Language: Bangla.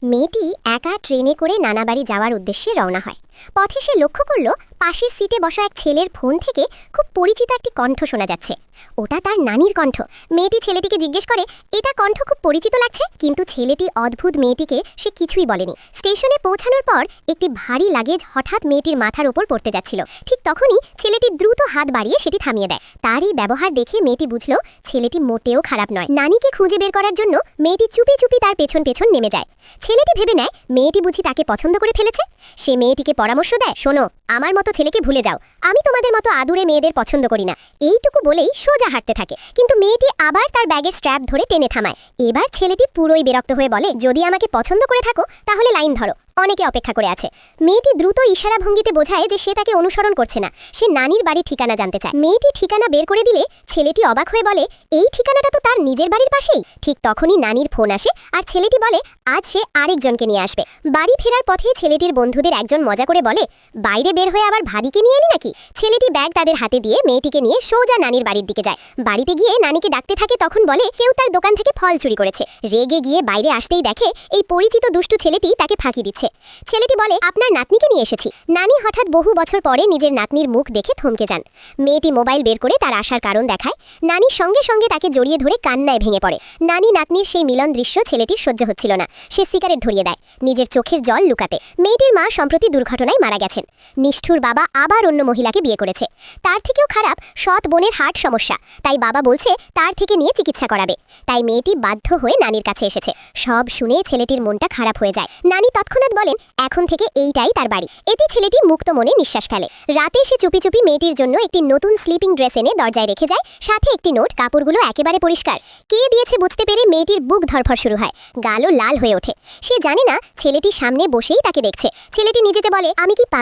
মেয়েটি একা ট্রেনে করে নানা বাড়ি যাওয়ার উদ্দেশ্যে রওনা হয়। পথে সে লক্ষ্য করল পাশের সিটে বসা এক ছেলের ফোন থেকে খুব পরিচিত একটি কণ্ঠ শোনা যাচ্ছে। ওটা তার নানির কণ্ঠ। মেয়েটি ছেলেটিকে জিজ্ঞেস করে, এটা কণ্ঠ খুব পরিচিত লাগছে। কিন্তু ছেলেটি অদ্ভুত মেয়েটিকে সে কিছুই বলেনি। স্টেশনে পৌঁছানোর পর একটি ভারী লাগেজ হঠাৎ মেয়েটির মাথার ওপর পড়তে যাচ্ছিল। ঠিক তখনই ছেলেটি দ্রুত হাত বাড়িয়ে সেটি থামিয়ে দেয়। তার এই ব্যবহার দেখে মেয়েটি বুঝল ছেলেটি মোটেও খারাপ নয়। নানিকে খুঁজে বের করার জন্য মেয়েটি চুপি চুপি তার পেছন পেছন নেমে যায়। ছেলেটি ভেবে নেয় মেয়েটি বুঝি তাকে পছন্দ করে ফেলেছে। সে মেয়েটিকে পরামর্শ দেয়, শোনো, আমার মতো ছেলেকে ভুলে যাও, আমি তোমাদের মতো আদুরে মেয়েদের পছন্দ করি না। এইটুকু বলেই সোজা হাঁটতে থাকে। কিন্তু মেয়েটি আবার তার ব্যাগের স্ট্র্যাপ ধরে টেনে থামায়। এবার ছেলেটি পুরোই বিরক্ত হয়ে বলে, যদি আমাকে পছন্দ করে থাকো তাহলে লাইন ধরো, অনেকে অপেক্ষা করে আছে। মেয়েটি দ্রুত ইশারা ভঙ্গিতে বোঝায় যে সে তাকে অনুসরণ করছে না, সে নানির বাড়ির ঠিকানা জানতে চায়। মেয়েটি ঠিকানা বের করে দিলে ছেলেটি অবাক হয়ে বলে, এই ঠিকানাটা তো তার নিজের বাড়ির পাশেই। ঠিক তখনই নানির ফোন আসে আর ছেলেটি বলে আজ সে আরেকজনকে নিয়ে আসবে। বাড়ি ফেরার পথে ছেলেটির বন্ধুদের একজন মজা করে বলে, বাইরে বের হয়ে আবার ভাবিকে নিয়ে এলি নাকি? ছেলেটি ব্যাগ তাদের হাতে দিয়ে মেয়েটিকে নিয়ে সোজা নানির বাড়ির দিকে যায়। বাড়িতে গিয়ে নানিকে ডাকতে থাকে, তখন বলে কেউ তার দোকান থেকে ফল চুরি করেছে। রেগে গিয়ে বাইরে আসতেই দেখে এই পরিচিত দুষ্টু ছেলেটি তাকে ফাঁকি দিচ্ছে। ছেলেটি বলে, আপনার নাতনিকে নিয়ে এসেছি। নানি হঠাৎ বহু বছর পরে নিজের নাতনির মুখ দেখে থমকে যান। মেয়েটি মোবাইল বের করে তার আসার কারণ দেখায়। নানির সঙ্গে সঙ্গে তাকে জড়িয়ে ধরে কান্নায় ভেঙে পড়ে। নানি নাতনির সেই মিলন দৃশ্য ছেলেটির সহ্য হচ্ছিল না। সে সিগারেট ধরিয়ে দেয় নিজের চোখের জল লুকাতে। মেয়েটির মা সম্প্রতি দুর্ঘটনায় মারা গেছেন। নিষ্ঠুর বাবা আবার অন্য মহিলাকে বিয়ে করেছে। তার থেকেও খারাপ, সৎ বোনের হার্ট সমস্যা, তাই বাবা বলছে তার থেকে নিয়ে চিকিৎসা করাবে। তাই মেয়েটি বাধ্য হয়ে নানির কাছে এসেছে। সব শুনে ছেলেটির মনটা খারাপ হয়ে যায়। নানি তৎক্ষণাৎ বলেন এখন থেকে এইটাই তার বাড়ি। এতে ছেলেটি মুক্ত মনে নিঃশ্বাস ফেলে। রাতে সে চুপি চুপি মেয়েটির জন্য একটি নতুন স্লিপিং ড্রেস এনে দরজায় রেখে যায়, সাথে একটি নোট। কাপড়গুলো একেবারে পরিষ্কার। কে দিয়েছে বুঝতে পেরে মেয়েটির বুক ধরফর শুরু হয়, গালও লাল হয়ে ওঠে। সে জানে না ছেলেটি সামনে বসেই তাকে দেখছে। ছেলেটি নিজেকে বলে, আমি কি